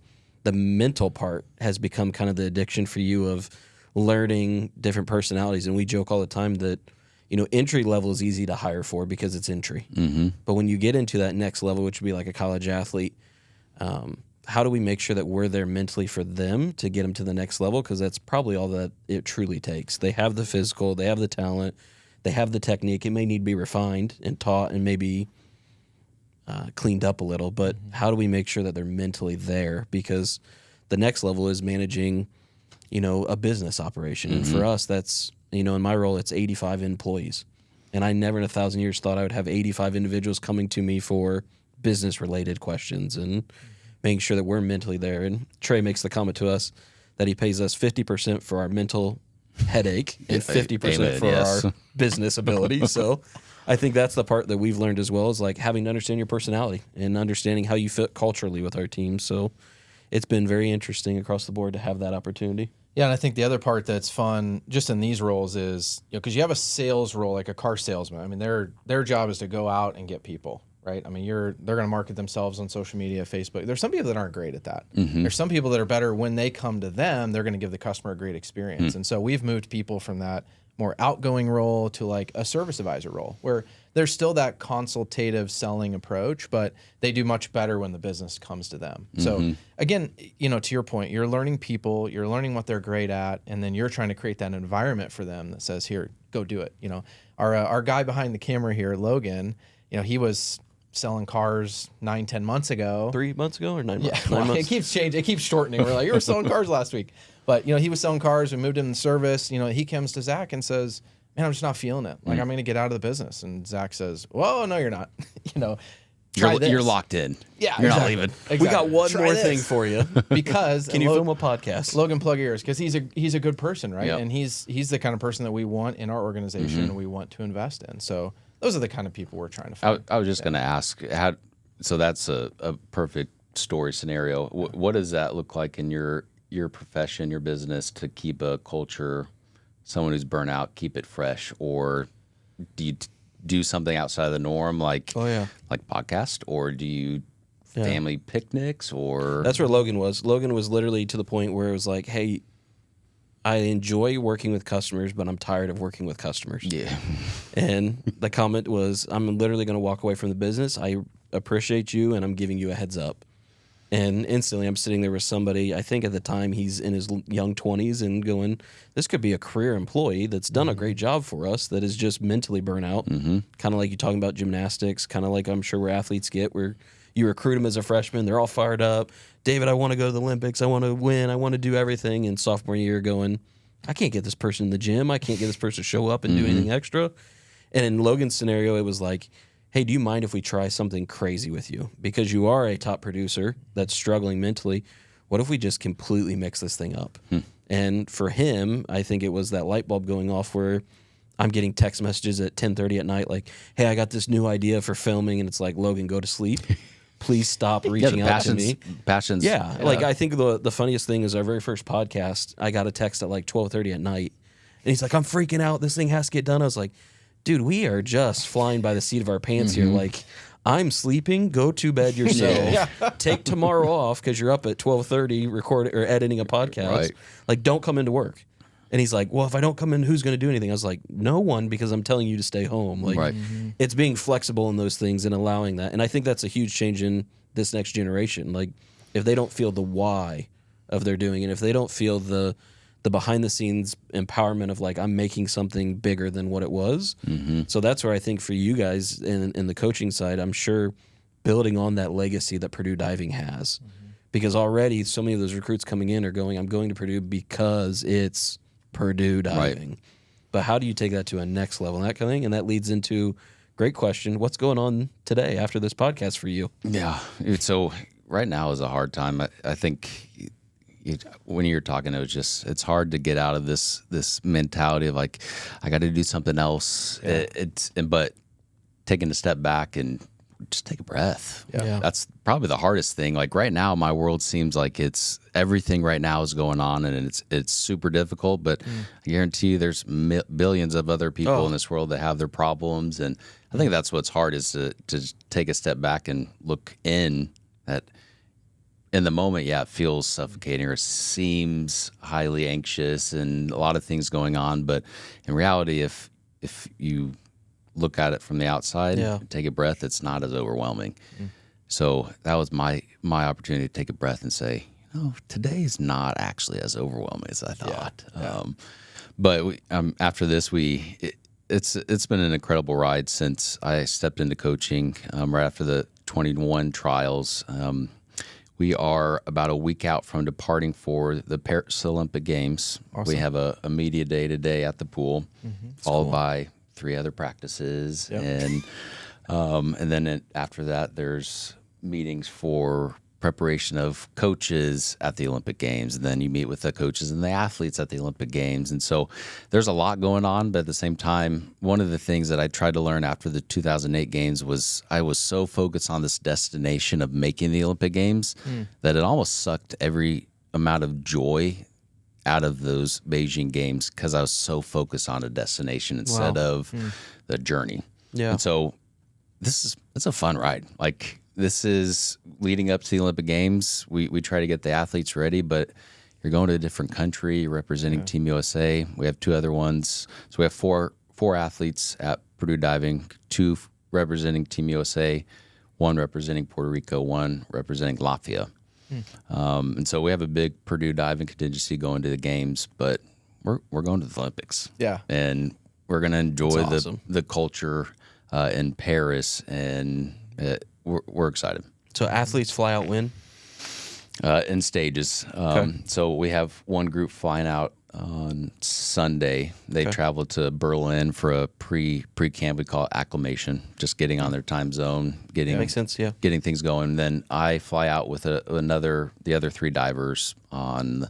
the mental part has become kind of the addiction for you of learning different personalities. And we joke all the time that, entry level is easy to hire for because it's entry. Mm-hmm. But when you get into that next level, which would be like a college athlete, how do we make sure that we're there mentally for them to get them to the next level? Because that's probably all that it truly takes. They have the physical, they have the talent, they have the technique. It may need to be refined and taught and maybe cleaned up a little, but how do we make sure that they're mentally there? Because the next level is managing, a business operation. And for us, that's, in my role, it's 85 employees. And I never in 1,000 years thought I would have 85 individuals coming to me for business-related questions and making sure that we're mentally there. And Trey makes the comment to us that he pays us 50% for our mental headache and 50% for our business ability. So I think that's the part that we've learned as well, is like having to understand your personality and understanding how you fit culturally with our team. So it's been very interesting across the board to have that opportunity. Yeah, and I think the other part that's fun just in these roles is, because you have a sales role, like a car salesman. I mean, their job is to go out and get people, right? I mean, they're going to market themselves on social media, Facebook. There's some people that aren't great at that. There's some people that are better when they come to them, they're going to give the customer a great experience. And so we've moved people from that more outgoing role to like a service advisor role, where there's still that consultative selling approach, but they do much better when the business comes to them. So again, to your point, you're learning people, you're learning what they're great at, and then you're trying to create that environment for them that says, here, go do it. Our guy behind the camera here, Logan, he was selling cars 9-10 months ago. 3 months ago or 9 months? Yeah, 9 months. It keeps changing. It keeps shortening. We're like, you were selling cars last week. But, he was selling cars. We moved him in service. He comes to Zach and says, man, I'm just not feeling it. Like, I'm going to get out of the business. And Zach says, whoa, no, you're not. Try this. You're locked in. Yeah, you're exactly. not leaving. Exactly. We got one Try more this. thing for you. Because Can you film a podcast? Logan, plug ears, because he's a good person, right? Yep. And he's the kind of person that we want in our organization and we want to invest in. So those are the kind of people we're trying to find. I was just going to ask, so that's a perfect story scenario. What does that look like in your profession, your business, to keep a culture, someone who's burnt out, keep it fresh? Or do you do something outside of the norm, like podcast, or do you family picnics? Or that's where Logan was. Logan was literally to the point where it was like, hey, I enjoy working with customers, but I'm tired of working with customers. Yeah. And the comment was, I'm literally going to walk away from the business. I appreciate you, and I'm giving you a heads up. And instantly I'm sitting there with somebody, I think at the time he's in his young 20s, and going, this could be a career employee that's done a great job for us, that is just mentally burnt out. Kind of like you talking about gymnastics, kind of like I'm sure where athletes get, where you recruit them as a freshman, they're all fired up. David, I want to go to the Olympics. I want to win. I want to do everything. And sophomore year going, I can't get this person in the gym. I can't get this person to show up and do anything extra. And in Logan's scenario, it was like, hey, do you mind if we try something crazy with you? Because you are a top producer that's struggling mentally. What if we just completely mix this thing up? And for him, I think it was that light bulb going off where I'm getting text messages at 10:30 at night like, hey, I got this new idea for filming. And it's like, Logan, go to sleep. Please stop reaching out to me. Passions. Yeah. Like, I think the funniest thing is our very first podcast, I got a text at like 12:30 at night. And he's like, I'm freaking out. This thing has to get done. I was like, dude, we are just flying by the seat of our pants here. Like, I'm sleeping. Go to bed yourself. Take tomorrow off because you're up at 12:30 recording or editing a podcast. Right. Like, don't come into work. And he's like, well, if I don't come in, who's going to do anything? I was like, no one, because I'm telling you to stay home. Like, it's being flexible in those things and allowing that. And I think that's a huge change in this next generation. Like, if they don't feel the why of their doing it, if they don't feel the behind the scenes empowerment of like, I'm making something bigger than what it was. So that's where I think for you guys in the coaching side, I'm sure building on that legacy that Purdue Diving has, because already so many of those recruits coming in are going, I'm going to Purdue because it's Purdue Diving. Right. But how do you take that to a next level and that kind of thing? And that leads into, great question, what's going on today after this podcast for you? Yeah. So right now is a hard time. I think when you're talking, it's hard to get out of this mentality of like, I got to do something else. But taking a step back and just take a breath. Yeah. That's probably the hardest thing. Like right now, my world seems like everything right now is going on, and it's super difficult. But I guarantee you, there's billions of other people in this world that have their problems, and I think that's what's hard is to take a step back and look in in the moment, yeah, it feels suffocating or seems highly anxious and a lot of things going on. But in reality, if you look at it from the outside, and take a breath, it's not as overwhelming. So that was my opportunity to take a breath and say, today is not actually as overwhelming as I thought. But after this, it's been an incredible ride since I stepped into coaching right after the 21 trials. We are about a week out from departing for the Paris Olympic Games. Awesome. We have a media day today at the pool, followed by 3 other practices, and then after that, there's meetings for preparation of coaches at the Olympic Games, and then you meet with the coaches and the athletes at the Olympic Games. And so there's a lot going on, but at the same time, one of the things that I tried to learn after the 2008 Games was I was so focused on this destination of making the Olympic Games that it almost sucked every amount of joy out of those Beijing Games because I was so focused on a destination instead of the journey. Yeah. And so it's a fun ride. Like, this is leading up to the Olympic Games. We try to get the athletes ready, but you're going to a different country. You're representing Team USA. We have 2 other ones. So we have four athletes at Purdue Diving, 2 representing Team USA, 1 representing Puerto Rico, 1 representing Latvia. And so we have a big Purdue Diving contingency going to the Games, but we're going to the Olympics. Yeah. And we're going to enjoy the culture in Paris, and we're excited. So athletes fly out when? In stages. So we have one group flying out on Sunday. They travel to Berlin for a pre-camp. We call it acclimation, just getting on their time zone, makes sense. Yeah, getting things going. Then I fly out with the other 3 divers on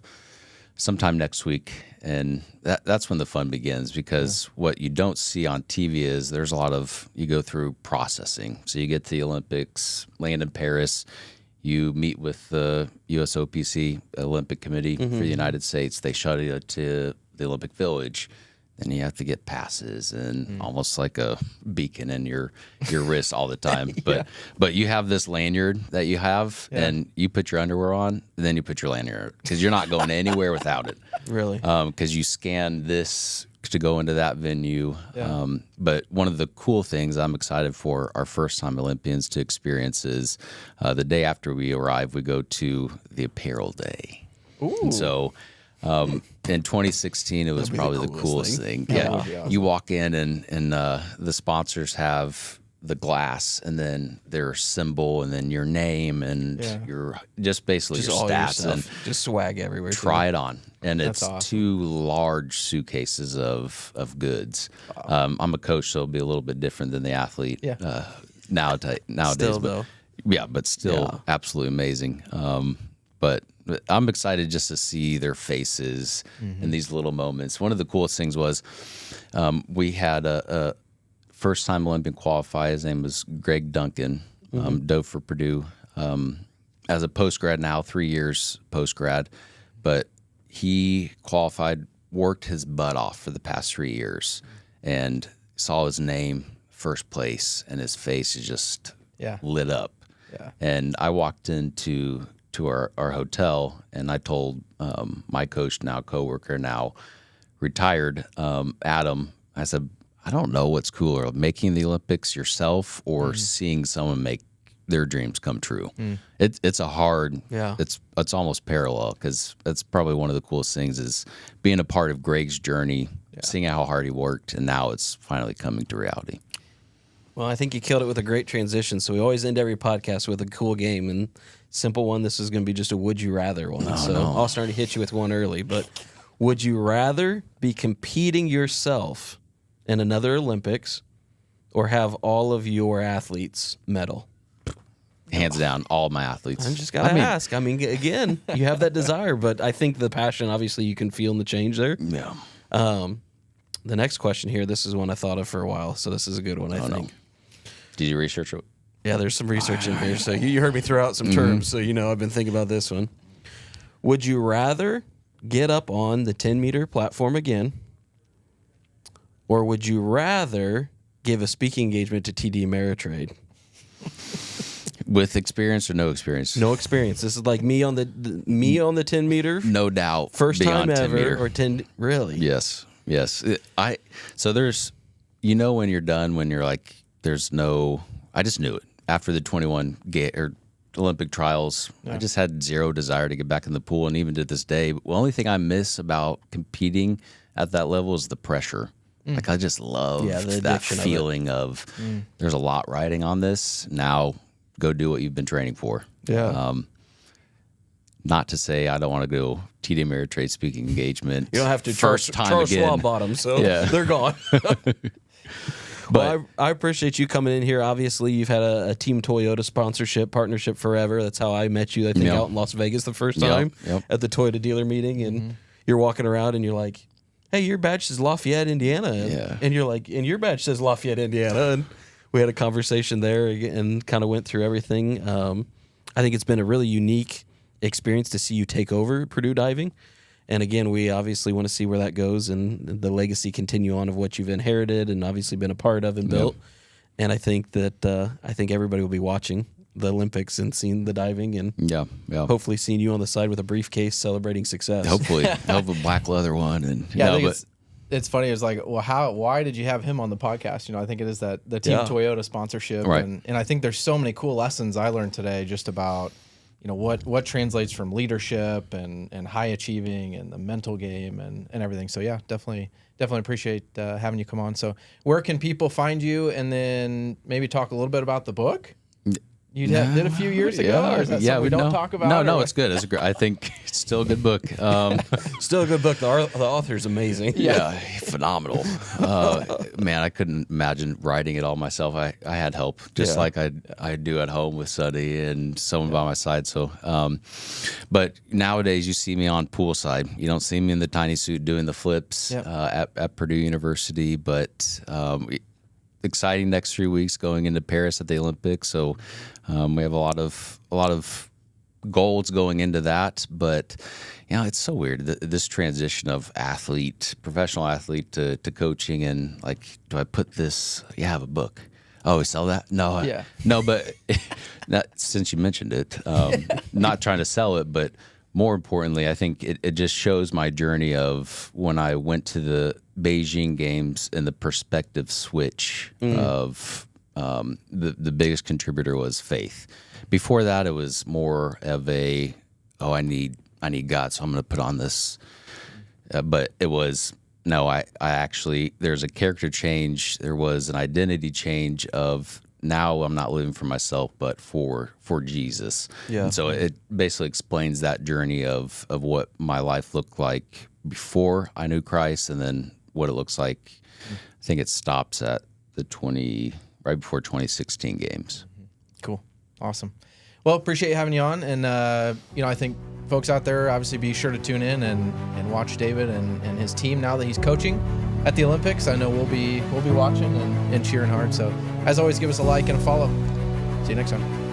sometime next week, and that's when the fun begins, because what you don't see on TV is there's a lot of, you go through processing. So you get to the Olympics, land in Paris, you meet with the USOPC Olympic Committee for the United States. They shut you to the Olympic Village. Then you have to get passes and almost like a beacon in your wrist all the time. But you have this lanyard that you have, and you put your underwear on, and then you put your lanyard, because you're not going anywhere without it. Really? Because you scan this to go into that venue. But one of the cool things I'm excited for our first-time Olympians to experience is the day after we arrive, we go to the apparel day. Ooh. And so in 2016, it was probably the coolest thing. Yeah, awesome. You walk in and the sponsors have the glass, and then their symbol, and then your name, and your just basically just your stats, and just swag everywhere. Try it on, and it's awesome. 2 large suitcases of goods. Wow. I'm a coach, so it'll be a little bit different than the athlete nowadays. Still, but still absolutely amazing. But I'm excited just to see their faces in these little moments. One of the coolest things was we had a first-time Olympian qualify. His name was Greg Duncan, dove for Purdue. As a post-grad now, 3 years post-grad. But he qualified, worked his butt off for the past 3 years, and saw his name, first place, and his face is just lit up. Yeah. And I walked into our hotel, and I told my coach, now coworker, now retired, Adam, I said, I don't know what's cooler, making the Olympics yourself or seeing someone make their dreams come true. It's a hard, it's almost parallel, because that's probably one of the coolest things is being a part of Greg's journey, seeing how hard he worked, and now it's finally coming to reality. Well, I think you killed it with a great transition. So we always end every podcast with a cool game, and simple one. This is going to be just a would you rather one. I'll start to hit you with one early. But would you rather be competing yourself in another Olympics, or have all of your athletes medal? Hands down, all my athletes. I just got to ask. I mean, again, you have that desire, but I think the passion, obviously, you can feel in the change there. Yeah. The next question here, this is one I thought of for a while, so this is a good one, I think. No. Did you research it? Yeah, there's some research in here. So you heard me throw out some terms, so I've been thinking about this one. Would you rather get up on the 10-meter platform again, or would you rather give a speaking engagement to TD Ameritrade? With experience or no experience? No experience. This is like me on the 10 meter. No doubt. First time beyond 10 ever meter. or 10. Really? Yes. So there's, when you're done, when you're like, there's no, I just knew it after the 21 Olympic trials. I just had zero desire to get back in the pool. And even to this day, the only thing I miss about competing at that level is the pressure. Like I just love that feeling of there's a lot riding on this. Now go do what you've been training for. Yeah. Not to say I don't want to go TD Ameritrade speaking engagement. You don't have to. First time Charles again. Schwab bought them, so Yeah. they're gone. Well, I appreciate you coming in here. Obviously, you've had a Team Toyota partnership forever. That's how I met you, I think, out in Las Vegas the first time at the Toyota dealer meeting. And you're walking around and you're like, hey, your badge says Lafayette, Indiana. And you're like, and your badge says Lafayette, Indiana. And we had a conversation there and kind of went through everything. I think it's been a really unique experience to see you take over Purdue Diving. And again, we obviously want to see where that goes and the legacy continue on of what you've inherited and obviously been a part of and built. And I think that everybody will be watching the Olympics and seeing the diving and hopefully seeing you on the side with a briefcase celebrating success. Hopefully, a black leather one. And I think it's funny. It's like, well, why did you have him on the podcast? I think it is that the Team Toyota sponsorship, right. and I think there's so many cool lessons I learned today just about what translates from leadership and high achieving and the mental game and everything. So yeah, definitely appreciate having you come on. So where can people find you, and then maybe talk a little bit about the book? You did a few years ago, or is that something we don't talk about? No, it's good. It's I think it's still a good book. Still a good book. The author's amazing. Yeah, phenomenal. Man, I couldn't imagine writing it all myself. I had help, just like I do at home with Suddy and someone by my side. So, but nowadays you see me on poolside. You don't see me in the tiny suit doing the flips at Purdue University, but exciting next 3 weeks going into Paris at the Olympics. So we have a lot of goals going into that, but it's so weird, this transition of professional athlete to coaching, and like, do I put this? Yeah, I have a book. Oh, we sell that? No, no, but since you mentioned it, not trying to sell it, but more importantly, I think it just shows my journey of when I went to the Beijing Games and the perspective switch of the biggest contributor was faith. Before that, it was more of I need God, so I'm going to put on this. But it was, no, I actually, there's a character change. There was an identity change of, now I'm not living for myself, but for Jesus. Yeah. And so it basically explains that journey of what my life looked like before I knew Christ, and then what it looks like. I think it stops at right before 2016 games. Cool. Awesome. Well, appreciate having you on. And, I think folks out there, obviously be sure to tune in and watch David and his team now that he's coaching at the Olympics. I know we'll be watching and cheering hard. So as always, give us a like and a follow. See you next time.